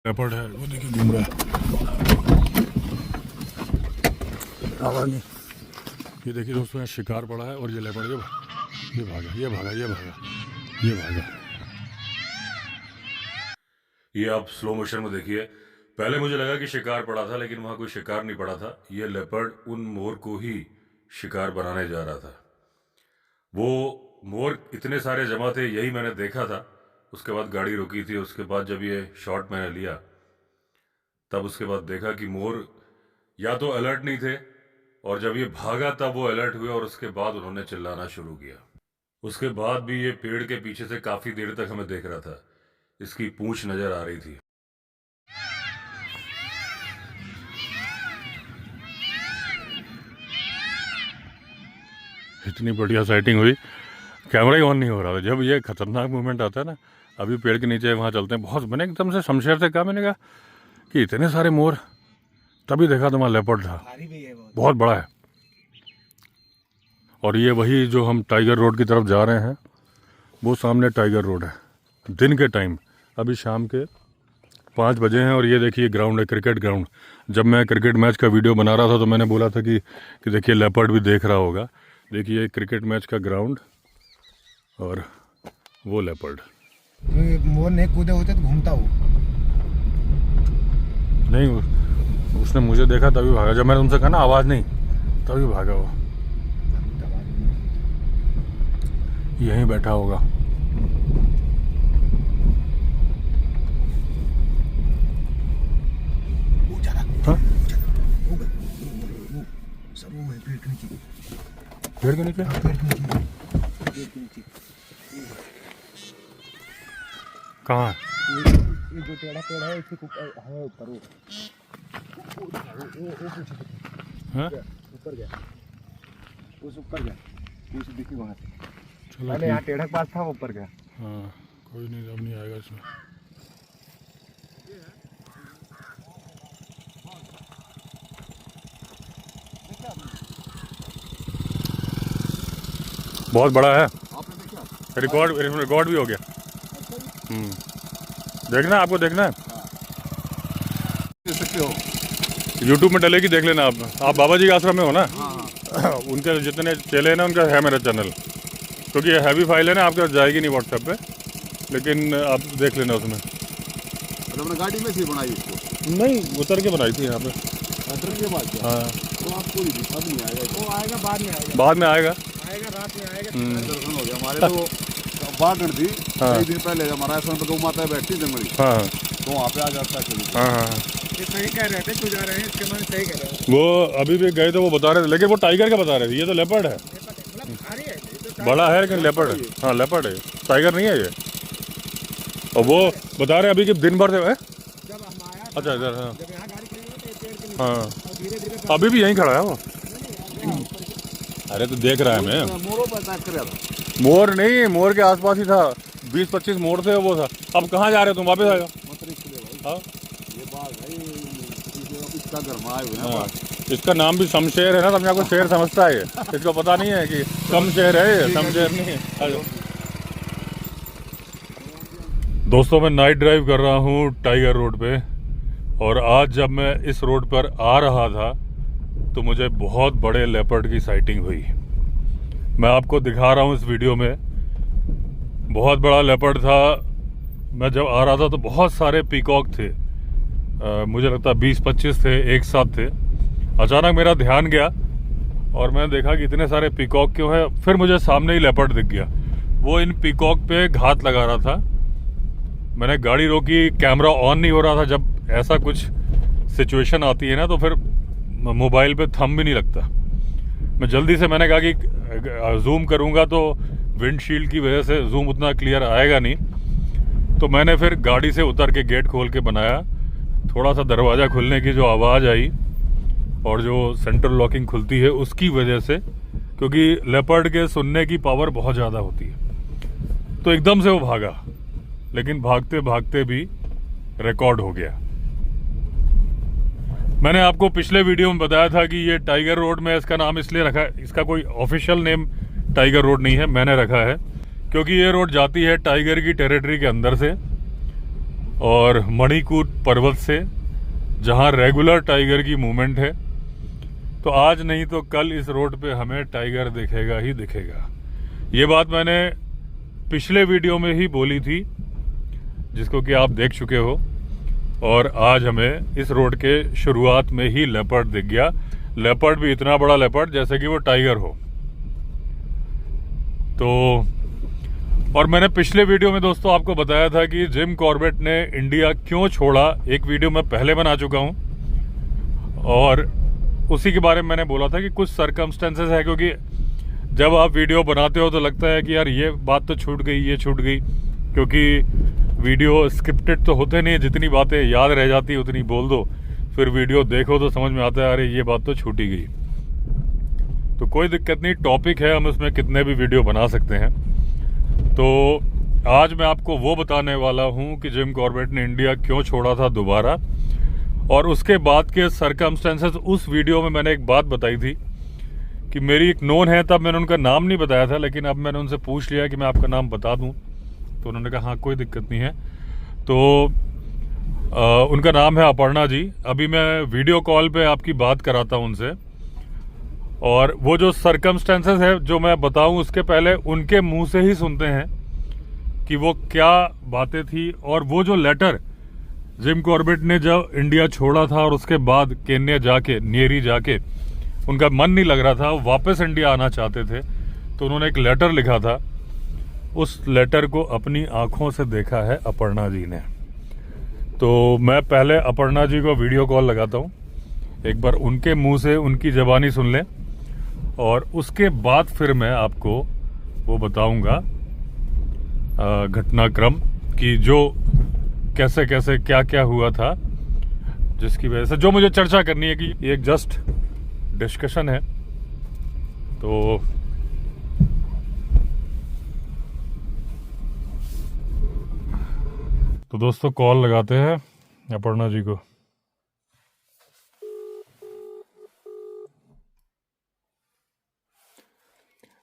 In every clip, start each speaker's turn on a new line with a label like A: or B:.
A: Leopard है, वो देखिए घूम रहा है। आवाज नहीं। ये देखिए दोस्तों, यहाँ शिकार पड़ा है और ये लेपर्ड ये भागा, ये भागा, ये भागा, ये भागा। ये आप स्लो मोशन में देखिए। पहले मुझे लगा कि शिकार पड़ा था, लेकिन वहां कोई शिकार नहीं पड़ा था। ये लेपर्ड उन मोर को ही शिकार बनाने जा रहा था। वो मोर इतने सारे जमा थे, यही मैंने देखा था। उसके बाद गाड़ी रुकी थी। उसके बाद जब ये शॉट मैंने लिया, तब उसके बाद देखा कि मोर या तो अलर्ट नहीं थे, और जब ये भागा तब वो अलर्ट हुए, और उसके बाद उन्होंने चिल्लाना शुरू किया। उसके बाद भी ये पेड़ के पीछे से काफी देर तक हमें देख रहा था। इसकी पूंछ नजर आ रही थी। इतनी बढ़िया साइटिंग हुई, कैमरा ही ऑन नहीं हो रहा था। जब ये खतरनाक मूवमेंट आता है ना, अभी पेड़ के नीचे वहाँ चलते हैं, बहुत मैंने एकदम से शमशेर से कहा, मैंने कहा कि इतने सारे मोर, तभी देखा तो वहाँ लेपर्ड था, बहुत बड़ा है। और ये वही जो हम टाइगर रोड की तरफ जा रहे हैं, वो सामने टाइगर रोड है। दिन के टाइम, अभी शाम के 5 बजे हैं, और ये देखिए ग्राउंड है, क्रिकेट ग्राउंड। जब मैं क्रिकेट मैच का वीडियो बना रहा था तो मैंने बोला था कि देखिए लेपर्ड भी देख रहा होगा। देखिए क्रिकेट मैच का ग्राउंड और वो लेपर्ड।
B: मोर नहीं कूदे होते तो घूमता हो
A: नहीं, उसने मुझे देखा तभी भागा। जब मैंने उनसे कहा ना आवाज़ नहीं, तभी भागा वो। यहीं बैठा होगा। पेड़ के नीचे, कहाँ?
B: ये जो टेढ़ा पेड़ है इसके है ऊपर, वो ऊपर गया, उस ऊपर गया, उस दिखी वहाँ से। पहले यहाँ टेढ़ा पास था, ऊपर गया।
A: हाँ, कोई नहीं, अब नहीं आएगा इसमें। बहुत बड़ा है, रिकॉर्ड भी हो गया। देखना, आपको देखना है, यूट्यूब में डलेगी, देख लेना आप बाबा जी के आश्रम में हो ना। उनके जितने चेले हैं ना, उनका है मेरा चैनल। क्योंकि ये हैवी फाइल है ना, आपके पास जाएगी नहीं व्हाट्सएप पे, लेकिन आप देख लेना उसमें।
C: हमने गाड़ी में से बनाई इसको?
A: नहीं, उतर के बनाई थी यहाँ पे। हाँ,
C: तो आपको अब नहीं आएगा,
B: वो आएगा बाद में, आएगा
A: बाद में आएगा,
B: रात में आएगा।
C: दर्शन हो गया हमारे। तो बागड़ थी कई दिन पहले, हमारा ऐसा गौ माता बैठती जंगली,
A: हाँ
C: तो वहाँ पे आ जाता है।
A: हाँ,
B: ये सही कह रहे थे, तू जा रहे हैं इसके मन सही कह रहे हो।
A: वो अभी भी गए तो वो बता रहे थे, लेकिन वो टाइगर का बता रहे थे। ये तो लेपर्ड है, बड़ा है लेकिन लेपर्ड है। हाँ, लेपर्ड है, टाइगर नहीं है ये। और वो बता रहे अभी कि दिन भर से है।
B: जब हम आया,
A: अच्छा इधर, हाँ
B: जब यहाँ गाड़ी खड़ी हुई तो पेड़ के नीचे,
A: हाँ,
B: और धीरे-धीरे
A: अभी भी यहीं खड़ा है वो। अरे तो देख रहा है मैं,
C: मोरों पर अटैक कर रहा था।
A: मोर नहीं, मोर के आसपास ही था, 20-25 मोर थे वो था। अब कहाँ जा रहे हो तुम, वापस आएगा? हाँ,
C: ये बाघ है, इसका घर में आए हुए हैं
A: हाँ,
C: बाघ।
A: इसका नाम भी शमशेर है ना, तो आपको शेर समझता है ये। इसको पता नहीं है कि शमशेर है ये, शमशेर नहीं है। दोस्तों, मैं नाइट ड्राइव कर रहा हूँ टाइगर रोड पे, और आज जब मैं इस रोड पर आ रहा था तो मुझे बहुत बड़े लेपर्ड की साइटिंग हुई। मैं आपको दिखा रहा हूँ इस वीडियो में। बहुत बड़ा लेपर्ड था। मैं जब आ रहा था तो बहुत सारे पीकॉक थे। मुझे लगता है 20-25 थे, एक साथ थे। अचानक मेरा ध्यान गया और मैंने देखा कि इतने सारे पीकॉक क्यों हैं। फिर मुझे सामने ही लेपर्ड दिख गया। वो इन पीकॉक पे घात लगा रहा था। मैंने गाड़ी रोकी, कैमरा ऑन नहीं हो रहा था। जब ऐसा कुछ सिचुएशन आती है ना, तो फिर मोबाइल पे थंब भी नहीं लगता। मैं जल्दी से, मैंने कहा कि जूम करूंगा तो विंडशील्ड की वजह से जूम उतना क्लियर आएगा नहीं, तो मैंने फिर गाड़ी से उतर के गेट खोल के बनाया। थोड़ा सा दरवाज़ा खुलने की जो आवाज़ आई और जो सेंट्रल लॉकिंग खुलती है उसकी वजह से, क्योंकि लेपर्ड के सुनने की पावर बहुत ज़्यादा होती है, तो एकदम से वो भागा। लेकिन भागते भागते भी रिकॉर्ड हो गया। मैंने आपको पिछले वीडियो में बताया था कि ये टाइगर रोड में इसका नाम इसलिए रखा है, इसका कोई ऑफिशियल नेम टाइगर रोड नहीं है, मैंने रखा है क्योंकि ये रोड जाती है टाइगर की टेरिटरी के अंदर से। और मणिकूट पर्वत से, जहां रेगुलर टाइगर की मूवमेंट है। तो आज नहीं तो कल इस रोड पे हमें टाइगर दिखेगा ही दिखेगा। ये बात मैंने पिछले वीडियो में ही बोली थी, जिसको कि आप देख चुके हो, और आज हमें इस रोड के शुरुआत में ही लेपर्ड दिख गया। लेपर्ड भी इतना बड़ा लेपर्ड जैसे कि वो टाइगर हो। तो और मैंने पिछले वीडियो में दोस्तों आपको बताया था कि जिम कॉर्बेट ने इंडिया क्यों छोड़ा, एक वीडियो मैं पहले बना चुका हूं, और उसी के बारे में मैंने बोला था कि कुछ सर्कमस्टेंसेस है, क्योंकि जब आप वीडियो बनाते हो तो लगता है कि यार ये बात तो छूट गई, ये छूट गई, क्योंकि वीडियो स्क्रिप्टेड तो होते नहीं, जितनी बातें याद रह जाती है उतनी बोल दो, फिर वीडियो देखो तो समझ में आता है अरे ये बात तो छूटी गई। तो कोई दिक्कत नहीं, टॉपिक है, हम इसमें कितने भी वीडियो बना सकते हैं। तो आज मैं आपको वो बताने वाला हूं कि जिम कॉर्बेट ने इंडिया क्यों छोड़ा था दोबारा, और उसके बाद के सर्कमस्टेंसेस। उस वीडियो में मैंने एक बात बताई थी कि मेरी एक नोन है, तब मैंने उनका नाम नहीं बताया था, लेकिन अब मैंने उनसे पूछ लिया कि मैं आपका नाम बता दूं, तो उन्होंने कहा हाँ कोई दिक्कत नहीं है। तो उनका नाम है अपर्णा जी। अभी मैं वीडियो कॉल पे आपकी बात कराता हूं उनसे, और वो जो सर्कमस्टेंसेस है जो मैं बताऊं उसके पहले उनके मुंह से ही सुनते हैं कि वो क्या बातें थी। और वो जो लेटर जिम कॉर्बेट ने जब इंडिया छोड़ा था और उसके बाद केन्या जाके, नियरी जाके, उनका मन नहीं लग रहा था, वो वापस इंडिया आना चाहते थे, तो उन्होंने एक लेटर लिखा था। उस लेटर को अपनी आंखों से देखा है अपर्णा जी ने। तो मैं पहले अपर्णा जी को वीडियो कॉल लगाता हूँ, एक बार उनके मुंह से उनकी ज़बानी सुन लें, और उसके बाद फिर मैं आपको वो बताऊंगा घटनाक्रम कि जो कैसे कैसे क्या क्या हुआ था, जिसकी वजह से जो मुझे चर्चा करनी है कि ये एक जस्ट डिस्कशन है। तो दोस्तों कॉल लगाते हैं अपर्णा जी को।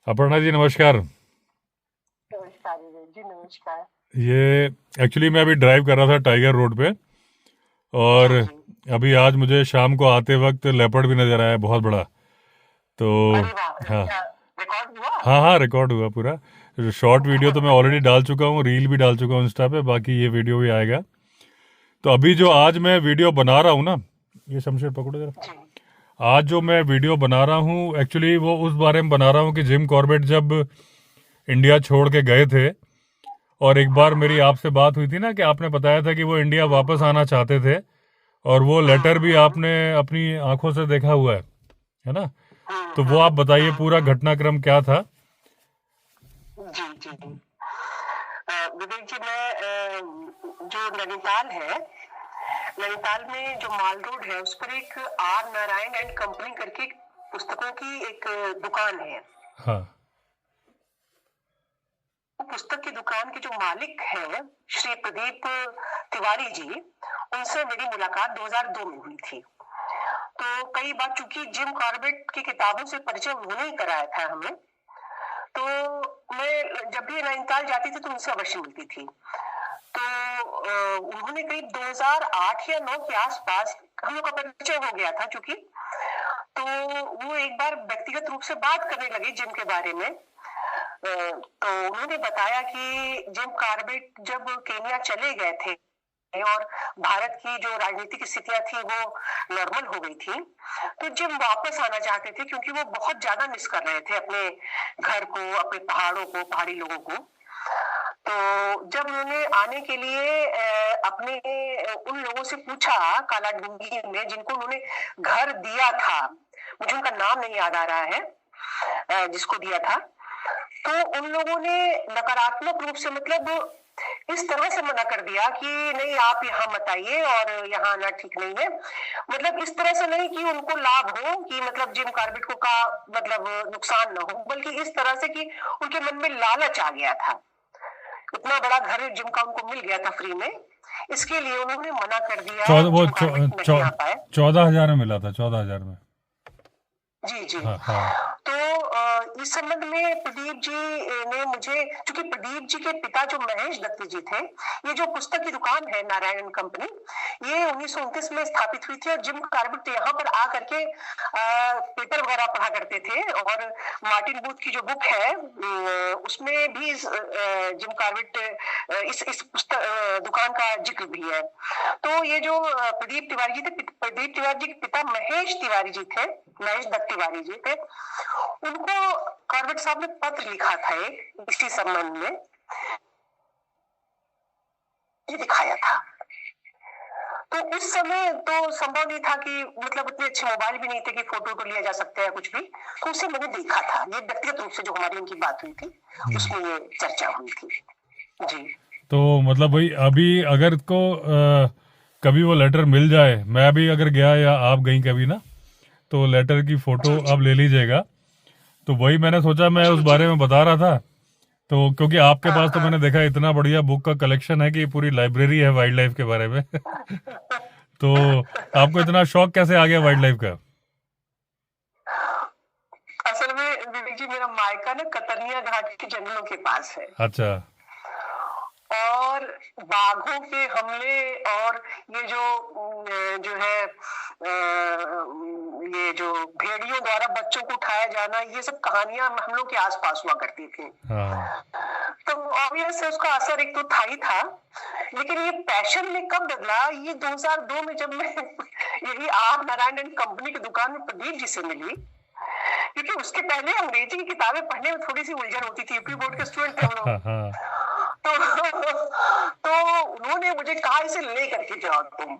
A: अपर्णा जी नमस्कार।
D: नमस्कार जी, नमस्कार।
A: ये एक्चुअली मैं अभी ड्राइव कर रहा था टाइगर रोड पे, और अभी आज मुझे शाम को आते वक्त लेपर्ड भी नजर आया, बहुत बड़ा। तो हाँ
D: रिकॉर्ड हुआ?
A: हाँ रिकॉर्ड हुआ पूरा। शॉर्ट वीडियो तो मैं ऑलरेडी डाल चुका हूँ, रील भी डाल चुका हूँ इंस्टा पे, बाकी ये वीडियो भी आएगा। तो अभी जो आज मैं वीडियो बना रहा हूँ ना, ये शमशेर पकड़ो जरा, आज जो मैं वीडियो बना रहा हूँ एक्चुअली वो उस बारे में बना रहा हूँ कि जिम कॉर्बेट जब इंडिया छोड़ के गए थे, और एक बार मेरी आपसे बात हुई थी ना कि आपने बताया था कि वो इंडिया वापस आना चाहते थे, और वो लेटर भी आपने अपनी आंखों से देखा हुआ है ना? तो वो आप बताइए पूरा घटनाक्रम क्या था।
D: जी जी जी विवेक जी, मैं जो नैनीताल है, नैनीताल में जो माल रोड है उस पर एक आर नारायण एंड कंपनी करके पुस्तकों की एक दुकान है।
A: हाँ।
D: पुस्तक की दुकान के जो मालिक हैं श्री प्रदीप तिवारी जी, उनसे मेरी मुलाकात 2002 में हुई थी। तो कई बार चूंकि जिम कॉर्बेट की किताबों से परिचय उन्होंने ही कराया था हमें, तो मैं जब भी नैनीताल जाती थी तो उनसे अवश्य मिलती थी। तो उन्होंने करीब 2008 या 9 के आसपास हम लोग का परिचय हो गया था चूंकि, तो वो एक बार व्यक्तिगत रूप से बात करने लगे जिम के बारे में। तो उन्होंने बताया कि जिम कॉर्बेट जब केन्या चले गए थे और भारत की जो राजनीतिक स्थितियां थी वो नॉर्मल हो गई थी, तो जिम वापस आना चाहते थे क्योंकि वो बहुत ज्यादा मिस कर रहे थे अपने घर को, अपने पहाड़ों को, पहाड़ी लोगों को। तो जब उन्होंने आने के लिए अपने उन लोगों से पूछा कालाडूंगी में जिनको उन्होंने घर दिया था, मुझे उनका नाम नहीं याद आ रहा है जिसको दिया था, तो उन लोगों ने नकारात्मक रूप से मतलब इस तरह से मना कर दिया कि नहीं आप यहाँ मत आइए और यहाँ आना ठीक नहीं है। मतलब इस तरह से नहीं कि उनको लाभ हो, कि मतलब जिम कॉर्बेट को का मतलब नुकसान ना हो, बल्कि इस तरह से कि उनके मन में लालच आ गया था। इतना बड़ा घर जिम का उनको मिल गया था फ्री में, इसके लिए उन्होंने मना कर दिया।
A: 14,000 में मिला था, 14,000 में।
D: जी जी।
A: हाँ।
D: तो इस संबंध में प्रदीप जी ने मुझे, क्योंकि प्रदीप जी के पिता जो महेश दत्त जी थे, ये जो पुस्तक की दुकान है नारायण कंपनी, ये 1929 में स्थापित हुई थी और जिम कॉर्बेट यहाँ पर आ करके पेपर वगैरह पढ़ा करते थे। और मार्टिन बूथ की जो बुक है उसमें भी जिम कॉर्बेट इस पुस्तक दुकान का जिक्र भी है। तो ये जो प्रदीप तिवारी जी थे, प्रदीप तिवारी जी के पिता महेश तिवारी जी थे, महेश दत्त तिवारी जी थे, उनको कॉर्बेट साहब ने पत्र लिखा था एक इसी संबंध में, ये दिखाया था। तो उस समय तो संभव नहीं था कि मतलब उतने अच्छे मोबाइल भी नहीं थे कि फोटो तो लिया जा सकता है कुछ भी, तो उसे मैंने देखा था। ये व्यक्तिगत रूप से जो हमारी उनकी बात हुई थी उसमें ये चर्चा हुई थी जी।
A: तो मतलब भाई अभी अगर को कभी वो लेटर मिल जाए, मैं अभी अगर गया या आप गई कभी ना, तो लेटर की फोटो आप ले लीजिएगा। तो वही मैंने सोचा, मैं उस बारे में बता रहा था। तो क्योंकि आपके पास तो मैंने देखा इतना बढ़िया बुक का कलेक्शन है कि पूरी लाइब्रेरी है वाइल्ड लाइफ के बारे में तो आपको इतना शौक कैसे आ गया वाइल्ड लाइफ का?
D: असल में विवेक जी, मेरा मायका ना कतरनिया घाट के जंगलों के पास है।
A: अच्छा।
D: और बाघों के हमले और ये जो है ये जो भेड़ियों द्वारा बच्चों को उठाया जाना, ये सब कहानियां हम लोग के आसपास हुआ करती थी। तो ऑब्वियस है उसका असर एक तो था ही था, लेकिन ये पैशन में कब बदला, ये 2002 में जब मैं यही आर नारायण कंपनी की दुकान में प्रदीप जी से मिली, क्योंकि उसके पहले अंग्रेजी की किताबें पढ़ने में थोड़ी सी उलझन होती थी, यूपी बोर्ड के स्टूडेंट थे हम लोग। तो उन्होंने मुझे कहा इसे ले करके जाओ तुम।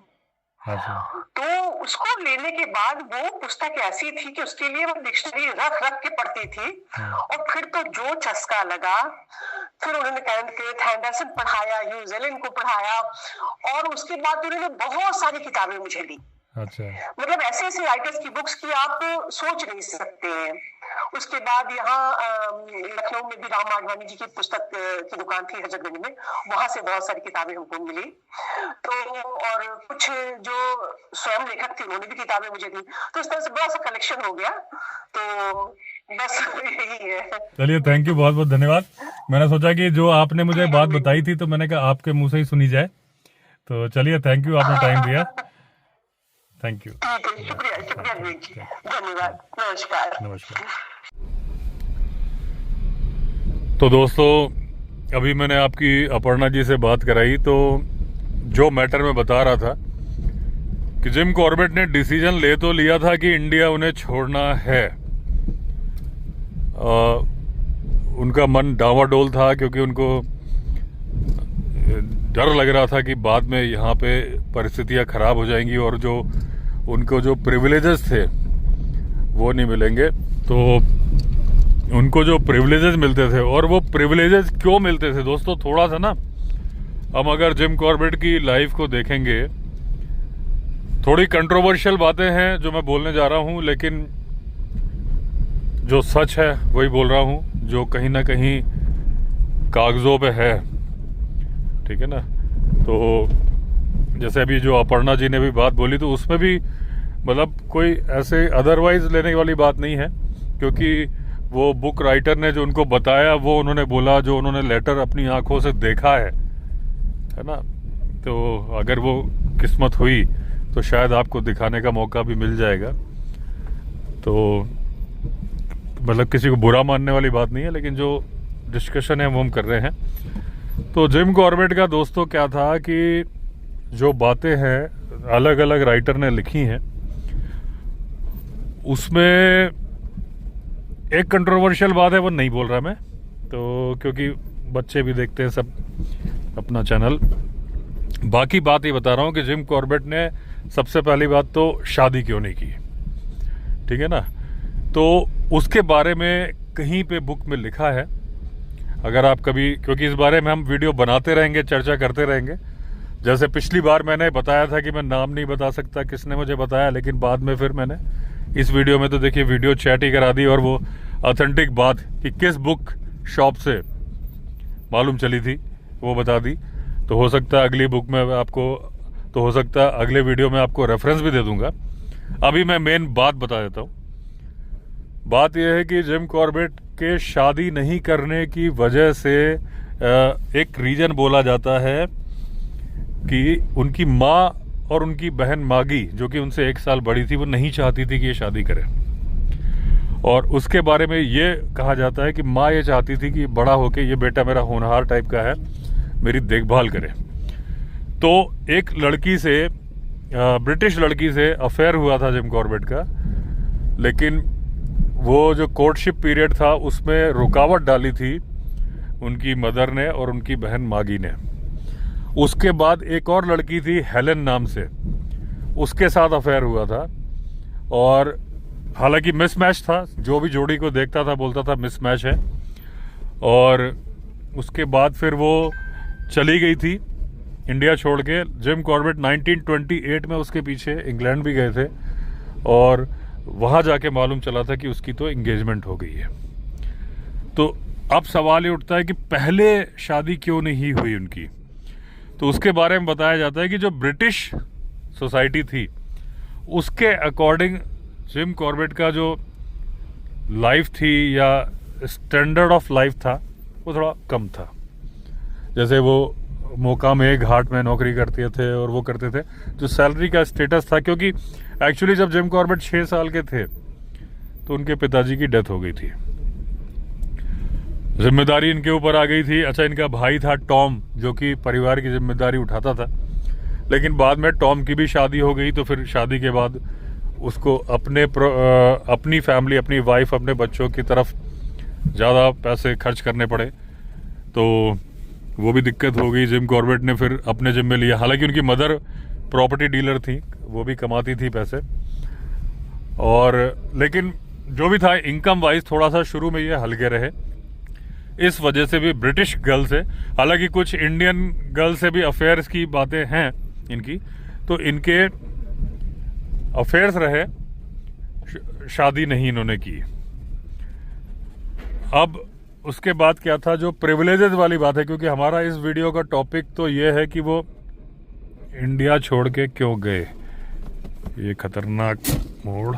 D: तो उसको लेने के बाद वो पुस्तक ऐसी थी कि उसके लिए मैं डिक्शनरी रख रख के पढ़ती थी। और फिर तो जो चस्का लगा, फिर उन्होंने केनेथ एंडरसन पढ़ाया, ह्यूज एलन को पढ़ाया, और उसके बाद उन्होंने बहुत सारी किताबें मुझे दी।
A: अच्छा।
D: मतलब ऐसे ऐसे राइटर्स की बुक्स की आप सोच नहीं सकते हैं। उसके बाद यहाँ लखनऊ में भी राम आडवाणी जी की पुस्तक की दुकान थी हजरतगंज में, वहां से बहुत सारी किताबें हमको मिली। तो और कुछ जो स्वयं लेखक थे उन्होंने भी किताबें मुझे दी। तो इस तरह से बड़ा सा कलेक्शन हो गया। तो बस यही है।
A: चलिए, थैंक यू, बहुत बहुत धन्यवाद। मैंने सोचा कि जो आपने मुझे बात बताई थी तो मैंने कहा आपके मुंह से ही सुनी जाए। तो चलिए, थैंक यू, आपने टाइम दिया। Thank you.
D: शुक्रिया शुक्रिया, धन्यवाद, नमस्कार।
A: नमस्कार। तो दोस्तों, अभी मैंने आपकी अपर्णा जी से बात कराई, तो जो मैटर मैं बता रहा था कि जिम कॉर्बेट ने डिसीजन ले तो लिया था कि इंडिया उन्हें छोड़ना है। उनका मन डावाडोल था क्योंकि उनको डर लग रहा था कि बाद में यहाँ पे परिस्थितियाँ खराब हो जाएंगी और जो उनको जो प्रिविलेजेस थे वो नहीं मिलेंगे। तो उनको जो प्रिविलेजेस मिलते थे, और वो प्रिविलेजेस क्यों मिलते थे दोस्तों, थोड़ा सा ना हम अगर जिम कॉर्बेट की लाइफ को देखेंगे, थोड़ी कंट्रोवर्शियल बातें हैं जो मैं बोलने जा रहा हूँ, लेकिन जो सच है वही बोल रहा हूँ, जो कहीं ना कहीं कागजों पे है, ठीक है ना। तो जैसे अभी जो अपर्णा जी ने भी बात बोली, तो उसमें भी मतलब कोई ऐसे अदरवाइज लेने वाली बात नहीं है, क्योंकि वो बुक राइटर ने जो उनको बताया वो उन्होंने बोला, जो उन्होंने लेटर अपनी आंखों से देखा है ना। तो अगर वो किस्मत हुई तो शायद आपको दिखाने का मौका भी मिल जाएगा। तो मतलब किसी को बुरा मानने वाली बात नहीं है, लेकिन जो डिस्कशन है वो हम कर रहे हैं। तो जिम कॉर्बेट का दोस्तों क्या था कि जो बातें हैं अलग अलग राइटर ने लिखी हैं, उसमें एक कंट्रोवर्शियल बात है, वो नहीं बोल रहा मैं, तो क्योंकि बच्चे भी देखते हैं सब अपना चैनल। बाकी बात ये बता रहा हूँ कि जिम कॉर्बेट ने सबसे पहली बात तो शादी क्यों नहीं की, ठीक है ना। तो उसके बारे में कहीं पे बुक में लिखा है, अगर आप कभी, क्योंकि इस बारे में हम वीडियो बनाते रहेंगे, चर्चा करते रहेंगे। जैसे पिछली बार मैंने बताया था कि मैं नाम नहीं बता सकता किसने मुझे बताया, लेकिन बाद में फिर मैंने इस वीडियो में तो देखिए वीडियो चैट ही करा दी, और वो ऑथेंटिक बात कि किस बुक शॉप से मालूम चली थी वो बता दी। तो हो सकता है अगली बुक में आपको, तो हो सकता है अगले वीडियो में आपको रेफरेंस भी दे दूंगा। अभी मैं मेन बात बता देता हूँ। बात यह है कि जिम कॉर्बेट के शादी नहीं करने की वजह से एक रीजन बोला जाता है कि उनकी माँ और उनकी बहन मागी, जो कि उनसे 1 साल बड़ी थी, वो नहीं चाहती थी कि ये शादी करे। और उसके बारे में ये कहा जाता है कि माँ ये चाहती थी कि बड़ा होके ये बेटा मेरा होनहार टाइप का है, मेरी देखभाल करे। तो एक लड़की से, ब्रिटिश लड़की से अफेयर हुआ था जिम कॉर्बेट का, लेकिन वो जो कोर्टशिप पीरियड था उसमें रुकावट डाली थी उनकी मदर ने और उनकी बहन मागी ने। उसके बाद एक और लड़की थी हेलन नाम से, उसके साथ अफेयर हुआ था। और हालांकि मिसमैच था, जो भी जोड़ी को देखता था बोलता था मिसमैच है। और उसके बाद फिर वो चली गई थी इंडिया छोड़ के। जिम कॉर्बेट 1928 में उसके पीछे इंग्लैंड भी गए थे और वहाँ जाके मालूम चला था कि उसकी तो एंगेजमेंट हो गई है। तो अब सवाल ये उठता है कि पहले शादी क्यों नहीं हुई उनकी। तो उसके बारे में बताया जाता है कि जो ब्रिटिश सोसाइटी थी उसके अकॉर्डिंग जिम कॉर्बेट का जो लाइफ थी या स्टैंडर्ड ऑफ लाइफ था वो थोड़ा कम था। जैसे वो मोका में घाट में नौकरी करते थे और वो करते थे, जो सैलरी का स्टेटस था, क्योंकि एक्चुअली जब जिम कॉर्बेट 6 साल के थे तो उनके पिताजी की डेथ हो गई थी, जिम्मेदारी इनके ऊपर आ गई थी। अच्छा, इनका भाई था टॉम, जो कि परिवार की जिम्मेदारी उठाता था, लेकिन बाद में टॉम की भी शादी हो गई। तो फिर शादी के बाद उसको अपनी फैमिली, अपनी वाइफ, अपने बच्चों की तरफ ज़्यादा पैसे खर्च करने पड़े, तो वो भी दिक्कत हो गई। जिम कॉर्बेट ने फिर अपने जिम्मे लिया। हालांकि उनकी मदर प्रॉपर्टी डीलर थी, वो भी कमाती थी पैसे, और लेकिन जो भी था इनकम वाइज थोड़ा सा शुरू में ये हल्के रहे। इस वजह से भी ब्रिटिश गर्ल से, हालांकि कुछ इंडियन गर्ल से भी अफेयर्स की बातें हैं इनकी, तो इनके अफेयर्स रहे, शादी नहीं इन्होंने की। अब उसके बाद क्या था, जो प्रिविलेजेस वाली बात है, क्योंकि हमारा इस वीडियो का टॉपिक तो ये है कि वो इंडिया छोड़ के क्यों गए। ये खतरनाक मोड़,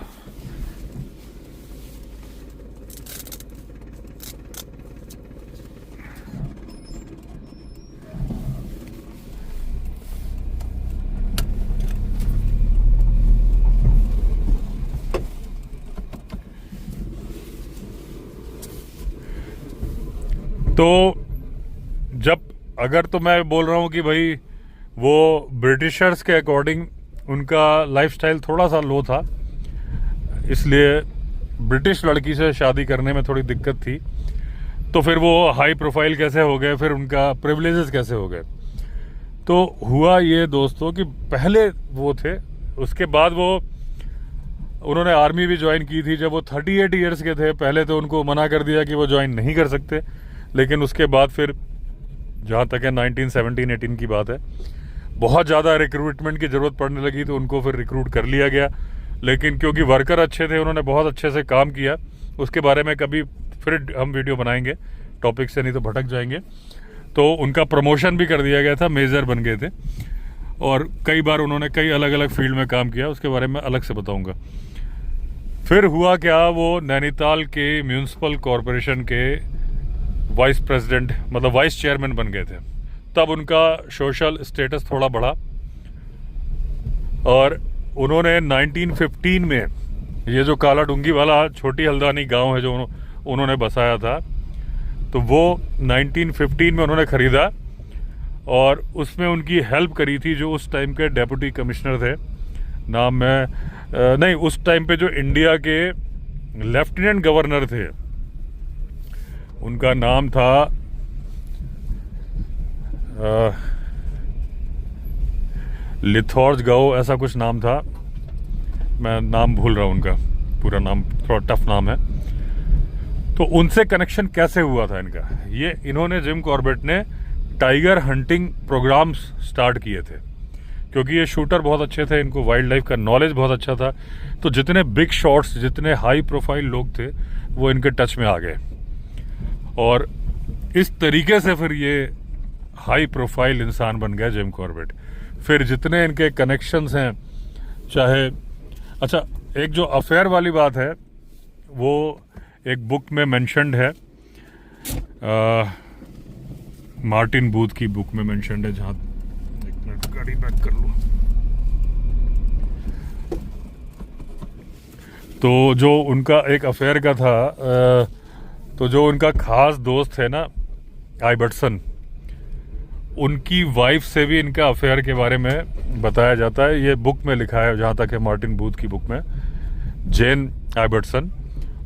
A: तो जब अगर तो मैं बोल रहा हूँ कि भाई वो ब्रिटिशर्स के अकॉर्डिंग उनका लाइफस्टाइल थोड़ा सा लो था, इसलिए ब्रिटिश लड़की से शादी करने में थोड़ी दिक्कत थी। तो फिर वो हाई प्रोफाइल कैसे हो गए, फिर उनका प्रिविलेजेस कैसे हो गए। तो हुआ ये दोस्तों कि पहले वो थे, उसके बाद वो उन्होंने आर्मी भी ज्वाइन की थी। जब वो 38 ईयर्स के थे, पहले तो उनको मना कर दिया कि वो ज्वाइन नहीं कर सकते, लेकिन उसके बाद फिर जहाँ तक है 1917-18 की बात है, बहुत ज़्यादा रिक्रूटमेंट की ज़रूरत पड़ने लगी, तो उनको फिर रिक्रूट कर लिया गया। लेकिन क्योंकि वर्कर अच्छे थे, उन्होंने बहुत अच्छे से काम किया। उसके बारे में कभी फिर हम वीडियो बनाएंगे, टॉपिक से नहीं तो भटक जाएंगे। तो उनका प्रमोशन भी कर दिया गया था, मेजर बन गए थे, और कई बार उन्होंने कई अलग अलग फील्ड में काम किया, उसके बारे में अलग से बताऊँगा। फिर हुआ क्या, वो नैनीताल के म्यूनसिपल कॉरपोरेशन के वाइस प्रेसिडेंट, मतलब वाइस चेयरमैन बन गए थे। तब उनका सोशल स्टेटस थोड़ा बढ़ा, और उन्होंने 1915 में ये जो काला डूंगी वाला छोटी हल्द्वानी गांव है जो उन्होंने बसाया था, तो वो 1915 में उन्होंने ख़रीदा, और उसमें उनकी हेल्प करी थी जो उस टाइम के डेप्यूटी कमिश्नर थे। नाम में नहीं, उस टाइम पे जो इंडिया के लेफ्टिनेंट गवर्नर थे उनका नाम था लिथॉर्ज गाओ, ऐसा कुछ नाम था, मैं नाम भूल रहा हूँ उनका पूरा नाम, थोड़ा टफ नाम है। तो उनसे कनेक्शन कैसे हुआ था इनका, ये इन्होंने जिम कॉर्बेट ने टाइगर हंटिंग प्रोग्राम्स स्टार्ट किए थे, क्योंकि ये शूटर बहुत अच्छे थे, इनको वाइल्ड लाइफ का नॉलेज बहुत अच्छा था। तो जितने बिग शॉट्स, जितने हाई प्रोफाइल लोग थे, वो इनके टच में आ गए, और इस तरीके से फिर ये हाई प्रोफाइल इंसान बन गया जिम कॉर्बेट। फिर जितने इनके कनेक्शंस हैं, चाहे, अच्छा एक जो अफेयर वाली बात है, वो एक बुक में मेंशन्ड है, मार्टिन बूथ की बुक में मेंशन्ड है, जहाँ एक मिनट गाड़ी बैक कर लूँ। तो जो उनका एक अफेयर का था, तो जो उनका खास दोस्त है ना आइबर्टसन, उनकी वाइफ से भी इनका अफेयर के बारे में बताया जाता है। ये बुक में लिखा है, जहाँ तक है मार्टिन बूथ की बुक में, जेन आइबर्टसन।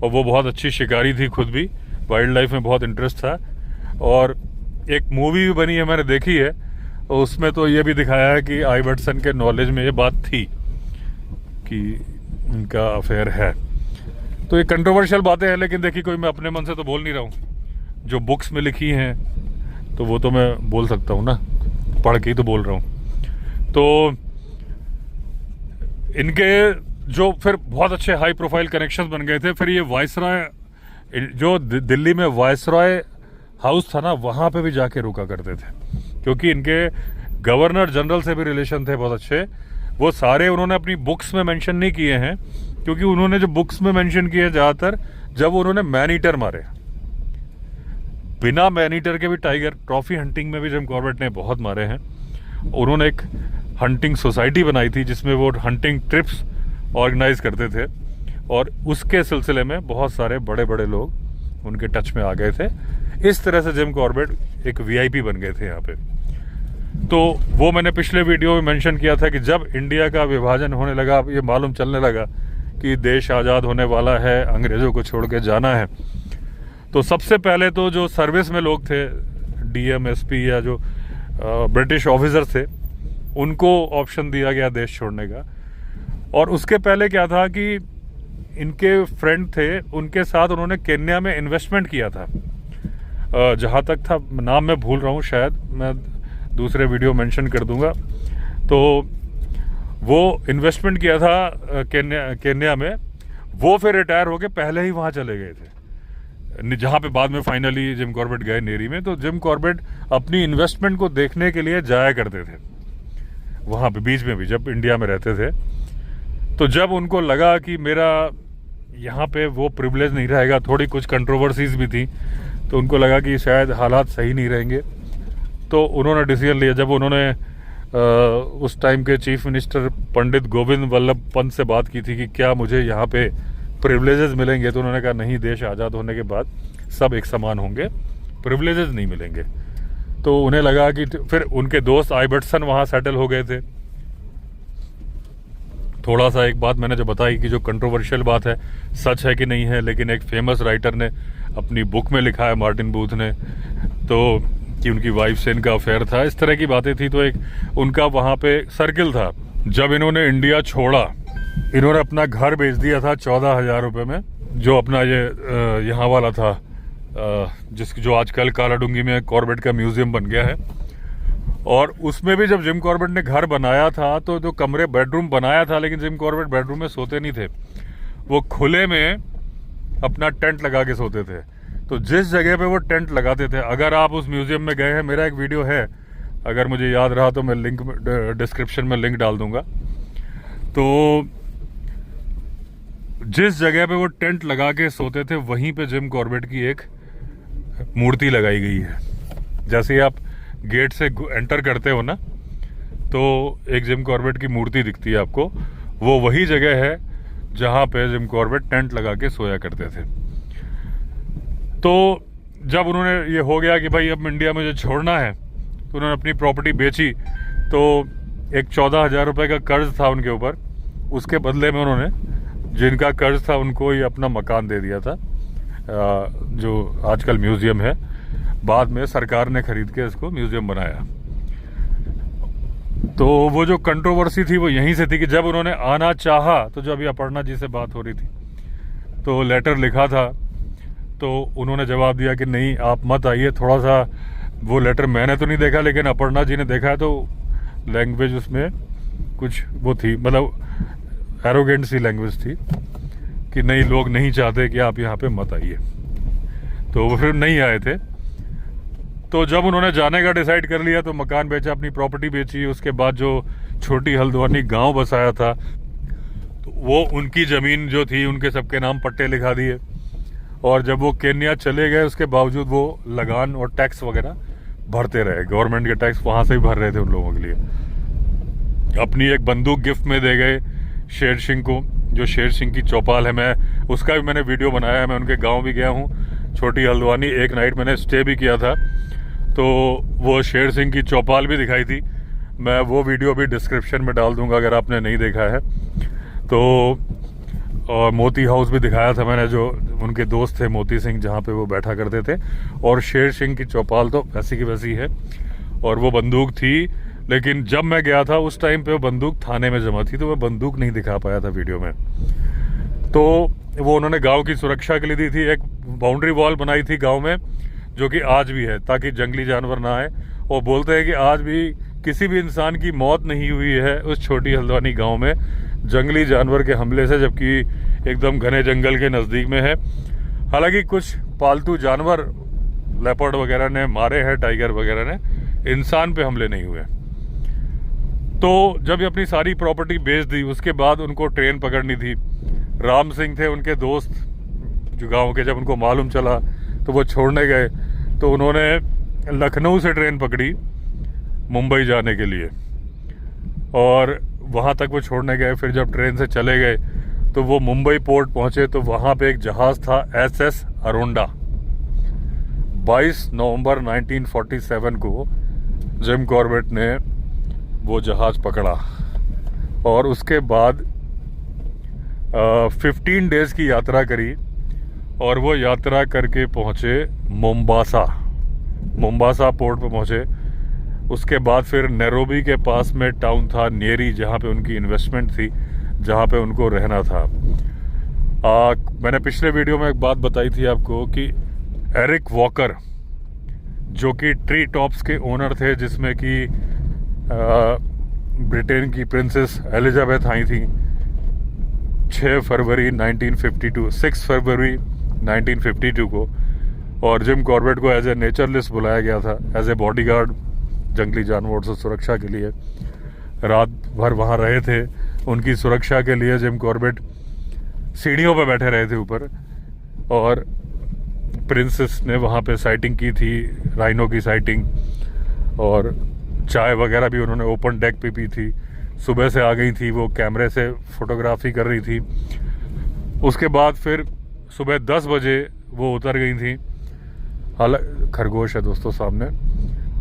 A: और वो बहुत अच्छी शिकारी थी, खुद भी वाइल्ड लाइफ में बहुत इंटरेस्ट था। और एक मूवी भी बनी है, मैंने देखी है, और उसमें तो ये भी दिखाया है कि आइबर्टसन के नॉलेज में ये बात थी कि इनका अफेयर है। तो ये कंट्रोवर्शियल बातें हैं, लेकिन देखिए कोई मैं अपने मन से तो बोल नहीं रहा हूँ। जो बुक्स में लिखी हैं तो वो तो मैं बोल सकता हूँ ना, पढ़ के ही तो बोल रहा हूँ। तो इनके जो फिर बहुत अच्छे हाई प्रोफाइल कनेक्शंस बन गए थे। फिर ये वायसरॉय, जो दिल्ली में वायसरॉय हाउस था ना, वहाँ पे भी जाके रुका करते थे, क्योंकि इनके गवर्नर जनरल से भी रिलेशन थे बहुत अच्छे। वो सारे उन्होंने अपनी बुक्स में मेंशन नहीं किए हैं, क्योंकि उन्होंने जो बुक्स में मेंशन किए हैं ज़्यादातर जब उन्होंने मैन ईटर मारे। बिना मैन ईटर के भी टाइगर, ट्रॉफी हंटिंग में भी जिम कॉर्बेट ने बहुत मारे हैं। उन्होंने एक हंटिंग सोसाइटी बनाई थी जिसमें वो हंटिंग ट्रिप्स ऑर्गेनाइज करते थे, और उसके सिलसिले में बहुत सारे बड़े बड़े लोग उनके टच में आ गए थे। इस तरह से जिम कॉर्बेट एक वीआईपी बन गए थे यहाँ पे। तो वो मैंने पिछले वीडियो में मेंशन किया था कि जब इंडिया का विभाजन होने लगा, ये मालूम चलने लगा कि देश आज़ाद होने वाला है, अंग्रेज़ों को छोड़ के जाना है, तो सबसे पहले तो जो सर्विस में लोग थे, डीएम, एसपी या जो ब्रिटिश ऑफिसर थे, उनको ऑप्शन दिया गया देश छोड़ने का। और उसके पहले क्या था कि इनके फ्रेंड थे, उनके साथ उन्होंने केन्या में इन्वेस्टमेंट किया था। जहाँ तक था, नाम मैं भूल रहा हूँ, शायद मैं दूसरे वीडियो मेंशन कर दूंगा। तो वो इन्वेस्टमेंट किया था केन्या में। वो फिर रिटायर होके पहले ही वहाँ चले गए थे, जहाँ पे बाद में फाइनली जिम कॉर्बेट गए नेरी में। तो जिम कॉर्बेट अपनी इन्वेस्टमेंट को देखने के लिए जाया करते थे वहाँ पे, बीच में भी जब इंडिया में रहते थे। तो जब उनको लगा कि मेरा यहाँ पे वो प्रिविलेज नहीं रहेगा, थोड़ी कुछ कंट्रोवर्सीज भी थी, तो उनको लगा कि शायद हालात सही नहीं रहेंगे। तो उन्होंने डिसीजन लिया, जब उन्होंने उस टाइम के चीफ मिनिस्टर पंडित गोविंद वल्लभ पंत से बात की थी कि क्या मुझे यहाँ पे प्रिविलेजेस मिलेंगे, तो उन्होंने कहा नहीं, देश आज़ाद होने के बाद सब एक समान होंगे, प्रिविलेजेस नहीं मिलेंगे। तो उन्हें लगा कि फिर उनके दोस्त आइबर्टसन वहाँ सेटल हो गए थे। थोड़ा सा एक बात मैंने जो बताई कि जो कंट्रोवर्शियल बात है, सच है कि नहीं है, लेकिन एक फेमस राइटर ने अपनी बुक में लिखा है, मार्टिन बूथ ने, तो कि उनकी वाइफ से इनका अफेयर था, इस तरह की बातें थी। तो एक उनका वहाँ पे सर्किल था। जब इन्होंने इंडिया छोड़ा, इन्होंने अपना घर बेच दिया था 14,000 रुपये में, जो अपना ये यहाँ वाला था, जो आजकल कालाडूंगी में कॉर्बेट का म्यूजियम बन गया है। और उसमें भी जब जिम कॉर्बेट ने घर बनाया था, तो जो कमरे बेडरूम बनाया था, लेकिन जिम कॉर्बेट बेडरूम में सोते नहीं थे, वो खुले में अपना टेंट लगा के सोते थे। तो जिस जगह पे वो टेंट लगाते थे, अगर आप उस म्यूजियम में गए हैं, मेरा एक वीडियो है, अगर मुझे याद रहा तो मैं लिंक डिस्क्रिप्शन में लिंक डाल दूंगा। तो जिस जगह पे वो टेंट लगा के सोते थे, वहीं पे जिम कॉर्बेट की एक मूर्ति लगाई गई है। जैसे ही आप गेट से एंटर करते हो ना, तो एक जिम कॉर्बेट की मूर्ति दिखती है आपको, वो वही जगह है जहाँ पे जिम कॉर्बेट टेंट लगा के सोया करते थे। तो जब उन्होंने ये हो गया कि भाई अब इंडिया मुझे छोड़ना है, तो उन्होंने अपनी प्रॉपर्टी बेची। तो एक 14,000 रुपये का कर्ज था उनके ऊपर, उसके बदले में उन्होंने, जिनका कर्ज था, उनको ही अपना मकान दे दिया था, जो आजकल म्यूज़ियम है। बाद में सरकार ने खरीद के इसको म्यूज़ियम बनाया। तो वो जो कंट्रोवर्सी थी वो यहीं से थी कि जब उन्होंने आना चाहा, तो जो अभी अपर्णा जी से बात हो रही थी, तो लेटर लिखा था, तो उन्होंने जवाब दिया कि नहीं, आप मत आइए। थोड़ा सा वो लेटर मैंने तो नहीं देखा, लेकिन अपर्णा जी ने देखा है, तो लैंग्वेज उसमें कुछ वो थी, मतलब एरोगेंट सी लैंग्वेज थी कि नहीं, लोग नहीं चाहते कि आप यहाँ पे मत आइए। तो वो फिर नहीं आए थे। तो जब उन्होंने जाने का डिसाइड कर लिया, तो मकान बेचा, अपनी प्रॉपर्टी बेची। उसके बाद जो छोटी हल्द्वानी गांव बसाया था, तो वो उनकी ज़मीन जो थी उनके सबके नाम पट्टे लिखा दिए, और जब वो केन्या चले गए उसके बावजूद वो लगान और टैक्स वगैरह भरते रहे। गवर्नमेंट के टैक्स वहाँ से ही भर रहे थे उन लोगों के लिए। अपनी एक बंदूक गिफ्ट में दे गए शेर सिंह को, जो शेर सिंह की चौपाल है। मैं उसका भी मैंने वीडियो बनाया है। मैं उनके गांव भी गया हूँ, छोटी हल्द्वानी। एक नाइट मैंने स्टे भी किया था, तो वो शेर सिंह की चौपाल भी दिखाई थी। मैं वो वीडियो भी डिस्क्रिप्शन में डाल दूंगा अगर आपने नहीं देखा है तो। और मोती हाउस भी दिखाया था मैंने, जो उनके दोस्त थे मोती सिंह, जहाँ पे वो बैठा करते थे। और शेर सिंह की चौपाल तो वैसी की वैसी है, और वो बंदूक थी। लेकिन जब मैं गया था उस टाइम पे वो बंदूक थाने में जमा थी, तो मैं बंदूक नहीं दिखा पाया था वीडियो में। तो वो उन्होंने गांव की सुरक्षा के लिए दी थी। एक बाउंड्री वॉल बनाई थी गांव में, जो कि आज भी है, ताकि जंगली जानवर ना आए। और बोलते हैं कि आज भी किसी भी इंसान की मौत नहीं हुई है उस छोटी हल्द्वानी गांव में जंगली जानवर के हमले से, जबकि एकदम घने जंगल के नज़दीक में है। हालांकि कुछ पालतू जानवर लेपर्ड वगैरह ने मारे हैं, टाइगर वगैरह ने, इंसान पे हमले नहीं हुए। तो जब ये अपनी सारी प्रॉपर्टी बेच दी, उसके बाद उनको ट्रेन पकड़नी थी। राम सिंह थे उनके दोस्त जो गांव के, जब उनको मालूम चला तो वो छोड़ने गए। तो उन्होंने लखनऊ से ट्रेन पकड़ी मुंबई जाने के लिए, और वहाँ तक वो छोड़ने गए। फिर जब ट्रेन से चले गए तो वो मुंबई पोर्ट पहुँचे, तो वहाँ पे एक जहाज़ था SS अरोंडा। 22 नवंबर 1947 को जिम कॉर्बेट ने वो जहाज़ पकड़ा, और उसके बाद 15 डेज़ की यात्रा करी, और वो यात्रा करके पहुँचे मोम्बासा पोर्ट पे पहुँचे। उसके बाद फिर नैरोबी के पास में टाउन था नियरी, जहाँ पे उनकी इन्वेस्टमेंट थी, जहाँ पे उनको रहना था। मैंने पिछले वीडियो में एक बात बताई थी आपको कि एरिक वॉकर, जो कि ट्री टॉप्स के ओनर थे, जिसमें कि ब्रिटेन की प्रिंसेस एलिजाबेथ आई थी 6 फरवरी 1952 को, और जिम कॉर्बेट को एज ए नेचरलिस्ट बुलाया गया था, एज ए बॉडीगार्ड जंगली जानवरों से सुरक्षा के लिए। रात भर वहाँ रहे थे उनकी सुरक्षा के लिए। जिम कॉर्बेट सीढ़ियों पर बैठे रहे थे ऊपर, और प्रिंसेस ने वहाँ पे साइटिंग की थी, राइनो की साइटिंग, और चाय वगैरह भी उन्होंने ओपन डेक पे पी थी। सुबह से आ गई थी वो, कैमरे से फोटोग्राफी कर रही थी। उसके बाद फिर सुबह 10 बजे वो उतर गई थी। हालांकि खरगोश है दोस्तों सामने।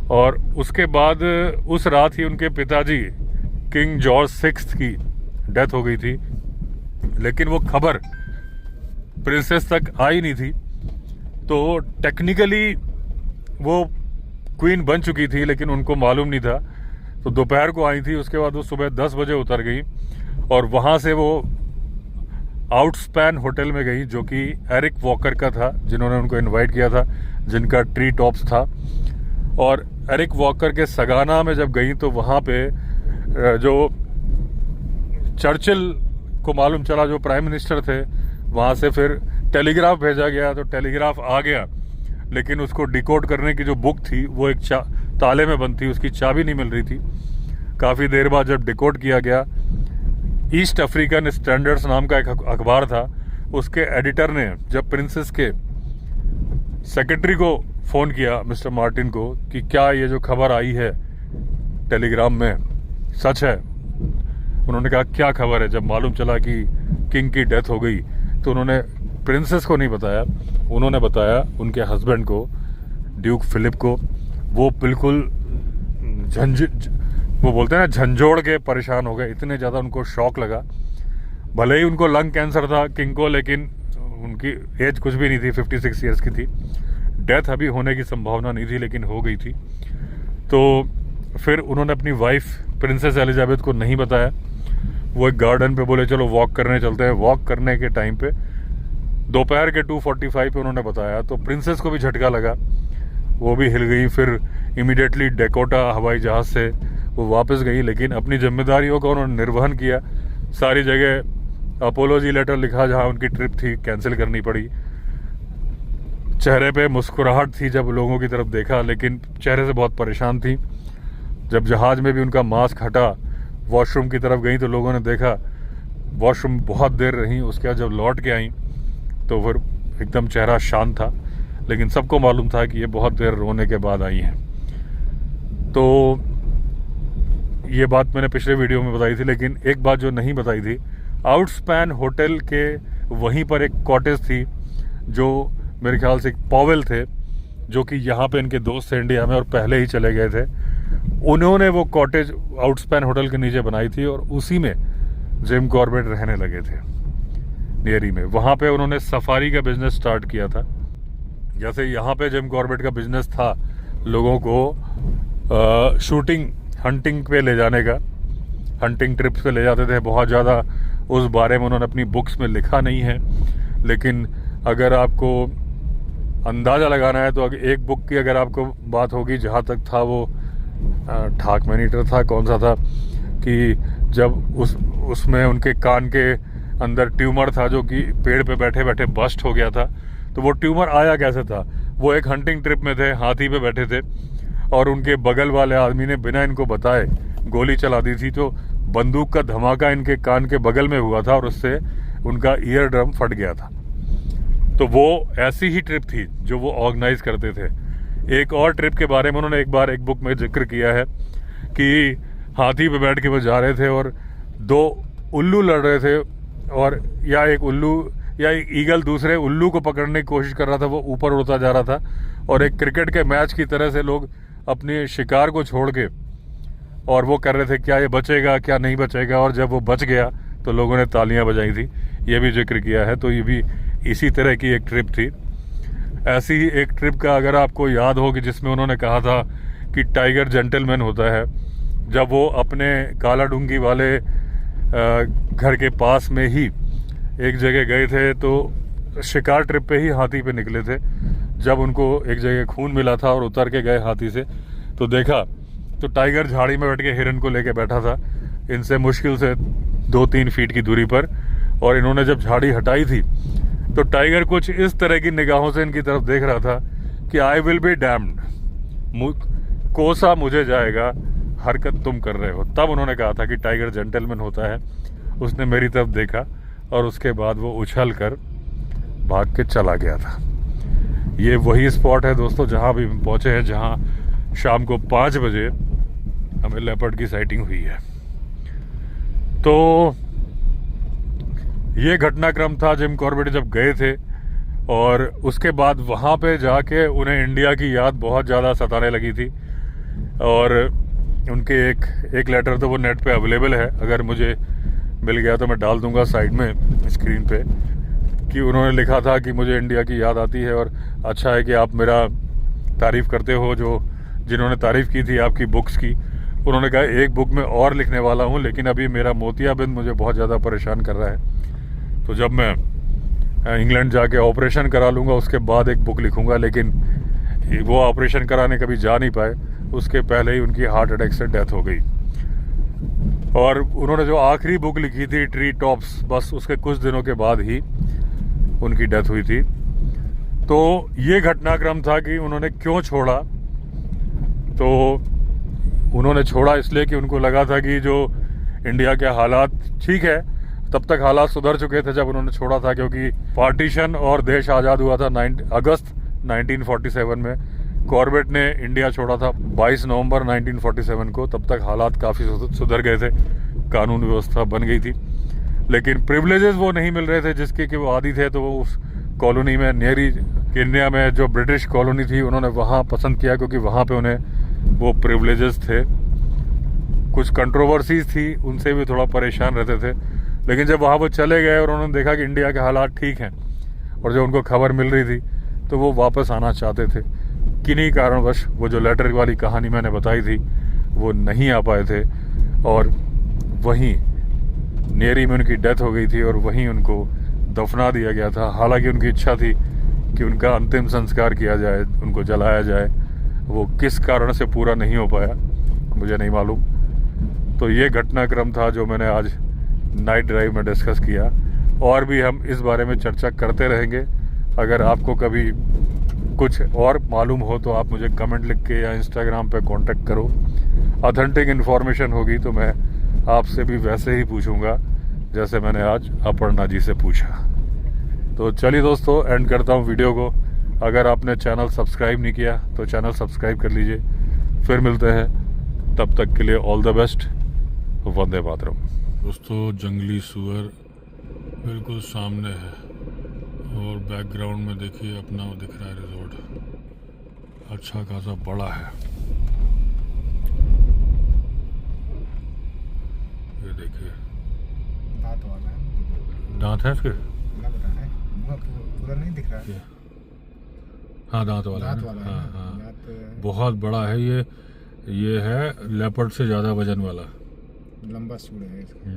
A: और उसके बाद उस रात ही उनके पिताजी किंग जॉर्ज 6 की डेथ हो गई थी, लेकिन वो खबर प्रिंसेस तक आई नहीं थी। तो टेक्निकली वो क्वीन बन चुकी थी, लेकिन उनको मालूम नहीं था। तो दोपहर को आई थी, उसके बाद वो सुबह 10 बजे उतर गई, और वहाँ से वो आउटस्पैन होटल में गई, जो कि एरिक वॉकर का था, जिन्होंने उनको इनवाइट किया था, जिनका ट्री टॉप्स था। और एरिक वॉकर के सगाना में जब गई तो वहाँ पे जो चर्चिल को मालूम चला, जो प्राइम मिनिस्टर थे, वहाँ से फिर टेलीग्राफ भेजा गया। तो टेलीग्राफ आ गया, लेकिन उसको डिकोड करने की जो बुक थी वो एक ताले में बंद थी, उसकी चाबी नहीं मिल रही थी। काफ़ी देर बाद जब डिकोड किया गया, ईस्ट अफ्रीकन स्टैंडर्ड्स नाम का एक अखबार था, उसके एडिटर ने जब प्रिंसेस के सेक्रेटरी को फ़ोन किया, मिस्टर मार्टिन को, कि क्या ये जो खबर आई है टेलीग्राम में सच है। उन्होंने कहा क्या खबर है। जब मालूम चला कि किंग की डेथ हो गई, तो उन्होंने प्रिंसेस को नहीं बताया, उन्होंने बताया उनके हस्बैंड को, ड्यूक फिलिप को। वो बिल्कुल वो बोलते हैं ना, झंझोड़ के परेशान हो गए, इतने ज़्यादा उनको शॉक लगा। भले ही उनको लंग कैंसर था किंग को, लेकिन उनकी एज कुछ भी नहीं थी, 56 ईयर्स की थी। डेथ अभी होने की संभावना नहीं थी, लेकिन हो गई थी। तो फिर उन्होंने अपनी वाइफ प्रिंसेस एलिजाबेथ को नहीं बताया। वो एक गार्डन पे बोले चलो वॉक करने चलते हैं। वॉक करने के टाइम पे दोपहर के 2:45 पे उन्होंने बताया, तो प्रिंसेस को भी झटका लगा, वो भी हिल गई। फिर इमीडिएटली डेकोटा हवाई जहाज़ से वो वापस गई, लेकिन अपनी जिम्मेदारियों का उन्होंने निर्वहन किया। सारी जगह अपोलॉजी लेटर लिखा, जहाँ उनकी ट्रिप थी कैंसिल करनी पड़ी। चेहरे पे मुस्कुराहट थी जब लोगों की तरफ देखा, लेकिन चेहरे से बहुत परेशान थी। जब जहाज़ में भी उनका मास्क हटा, वॉशरूम की तरफ गई तो लोगों ने देखा वॉशरूम बहुत देर रहीं। उसके बाद जब लौट के आई तो फिर एकदम चेहरा शांत था, लेकिन सबको मालूम था कि ये बहुत देर रोने के बाद आई हैं। तो ये बात मैंने पिछले वीडियो में बताई थी, लेकिन एक बात जो नहीं बताई थी, आउटस्पैन होटल के वहीं पर एक कॉटेज थी जो मेरे ख्याल से पॉवेल थे, जो कि यहाँ पे इनके दोस्त थे इंडिया में और पहले ही चले गए थे। उन्होंने वो कॉटेज आउटस्पैन होटल के नीचे बनाई थी और उसी में जिम कॉर्बेट रहने लगे थे नियरी में। वहाँ पे उन्होंने सफारी का बिजनेस स्टार्ट किया था। जैसे यहाँ पे जिम कॉर्बेट का बिजनेस था लोगों को शूटिंग हंटिंग पे ले जाने का, हंटिंग ट्रिप्स पे ले जाते थे। बहुत ज़्यादा उस बारे में उन्होंने अपनी बुक्स में लिखा नहीं है, लेकिन अगर आपको अंदाज़ा लगाना है तो एक बुक की अगर आपको बात होगी, जहाँ तक था वो ठाक मैनीटर था, कौन सा था, कि जब उसमें उनके कान के अंदर ट्यूमर था जो कि पेड़ पे बैठे बैठे बस्ट हो गया था। तो वो ट्यूमर आया कैसे था? वो एक हंटिंग ट्रिप में थे, हाथी पे बैठे थे और उनके बगल वाले आदमी ने बिना इनको बताए गोली चला दी थी। तो बंदूक का धमाका इनके कान के बगल में हुआ था और उससे उनका ईयर ड्रम फट गया था। तो वो ऐसी ही ट्रिप थी जो वो ऑर्गेनाइज करते थे। एक और ट्रिप के बारे में उन्होंने एक बार एक बुक में जिक्र किया है कि हाथी पे बैठ के वो जा रहे थे और दो उल्लू लड़ रहे थे, और या एक उल्लू या एक ईगल दूसरे उल्लू को पकड़ने की कोशिश कर रहा था, वो ऊपर उड़ता जा रहा था। और एक क्रिकेट के मैच की तरह से लोग अपने शिकार को छोड़ के और वो कर रहे थे क्या ये बचेगा क्या नहीं बचेगा, और जब वो बच गया तो लोगों ने तालियां बजाई थी। ये भी जिक्र किया है। तो ये भी इसी तरह की एक ट्रिप थी। ऐसी ही एक ट्रिप का अगर आपको याद हो कि जिसमें उन्होंने कहा था कि टाइगर जेंटलमैन होता है, जब वो अपने काला डूंगी वाले घर के पास में ही एक जगह गए थे, तो शिकार ट्रिप पे ही हाथी पे निकले थे। जब उनको एक जगह खून मिला था और उतर के गए हाथी से, तो देखा तो टाइगर झाड़ी में बैठ के हिरन को लेके बैठा था, इनसे मुश्किल से 2-3 फीट की दूरी पर। और इन्होंने जब झाड़ी हटाई थी तो टाइगर कुछ इस तरह की निगाहों से इनकी तरफ देख रहा था कि आई विल बी डैम्ड, कोसा मुझे जाएगा, हरकत तुम कर रहे हो। तब उन्होंने कहा था कि टाइगर जेंटलमैन होता है। उसने मेरी तरफ देखा और उसके बाद वो उछल कर भाग के चला गया था। ये वही स्पॉट है दोस्तों जहाँ भी हम पहुँचे हैं, जहाँ शाम को 5 बजे हमें लेपर्ड की साइटिंग हुई है। तो ये घटनाक्रम था जिम कॉर्बेट जब गए थे, और उसके बाद वहाँ पे जाके उन्हें इंडिया की याद बहुत ज़्यादा सताने लगी थी। और उनके एक लेटर तो वो नेट पे अवेलेबल है, अगर मुझे मिल गया तो मैं डाल दूंगा साइड में स्क्रीन पे, कि उन्होंने लिखा था कि मुझे इंडिया की याद आती है और अच्छा है कि आप मेरा तारीफ़ करते हो, जो जिन्होंने तारीफ़ की थी आपकी बुक्स की। उन्होंने कहा एक बुक में और लिखने वाला हूँ, लेकिन अभी मेरा मोतियाबिंद मुझे बहुत ज़्यादा परेशान कर रहा है। तो जब मैं इंग्लैंड जाके ऑपरेशन करा लूँगा उसके बाद एक बुक लिखूँगा, लेकिन वो ऑपरेशन कराने कभी जा नहीं पाए। उसके पहले ही उनकी हार्ट अटैक से डेथ हो गई। और उन्होंने जो आखिरी बुक लिखी थी ट्री टॉप्स, बस उसके कुछ दिनों के बाद ही उनकी डेथ हुई थी। तो ये घटनाक्रम था कि उन्होंने क्यों छोड़ा। तो उन्होंने छोड़ा इसलिए कि उनको लगा था कि जो इंडिया के हालात, ठीक है तब तक हालात सुधर चुके थे जब उन्होंने छोड़ा था, क्योंकि पार्टीशन और देश आज़ाद हुआ था अगस्त 1947 में। कॉर्बेट ने इंडिया छोड़ा था 22 नवंबर 1947 को। तब तक हालात काफ़ी सुधर गए थे, कानून व्यवस्था बन गई थी, लेकिन प्रिविलेजेस वो नहीं मिल रहे थे जिसके कि वो आदी थे। तो वो उस कॉलोनी में, नियरी इंडिया में जो ब्रिटिश कॉलोनी थी, उन्होंने वहाँ पसंद किया क्योंकि वहाँ पे उन्हें वो प्रिविलेजेस थे। कुछ कंट्रोवर्सीज थी, उनसे भी थोड़ा परेशान रहते थे। लेकिन जब वहाँ वो चले गए और उन्होंने देखा कि इंडिया के हालात ठीक हैं और जो उनको खबर मिल रही थी, तो वो वापस आना चाहते थे। किन्हीं कारणवश वो जो लेटर वाली कहानी मैंने बताई थी वो नहीं आ पाए थे, और वहीं नियरी में उनकी डेथ हो गई थी और वहीं उनको दफना दिया गया था। हालांकि उनकी इच्छा थी कि उनका अंतिम संस्कार किया जाए, उनको जलाया जाए। वो किस कारण से पूरा नहीं हो पाया मुझे नहीं मालूम। तो ये घटनाक्रम था जो मैंने आज नाइट ड्राइव में डिस्कस किया, और भी हम इस बारे में चर्चा करते रहेंगे। अगर आपको कभी कुछ और मालूम हो तो आप मुझे कमेंट लिख के या इंस्टाग्राम पे कांटेक्ट करो। ऑथेंटिक इन्फॉर्मेशन होगी तो मैं आपसे भी वैसे ही पूछूंगा जैसे मैंने आज अपर्णा जी से पूछा। तो चलिए दोस्तों, एंड करता हूँ वीडियो को। अगर आपने चैनल सब्सक्राइब नहीं किया तो चैनल सब्सक्राइब कर लीजिए। फिर मिलते हैं, तब तक के लिए all the best. Vande Mataram. दोस्तों, जंगली सुअर बिल्कुल सामने है और बैकग्राउंड में देखिए अपना वो दिख रहा है रिजॉर्ट, अच्छा खासा बड़ा है। ये देखिए
B: दांत वाला है,
A: दांत है इसके,
B: लग रहा है मुंह पूरा नहीं दिख रहा है।
A: हाँ दांत वाला है
B: दांत
A: ना?
B: वाला
A: हाँ
B: है,
A: हाँ,
B: दांत
A: बहुत बड़ा है ये है लेपर्ड से ज़्यादा वजन वाला।
B: लंबा सूंड है इसका।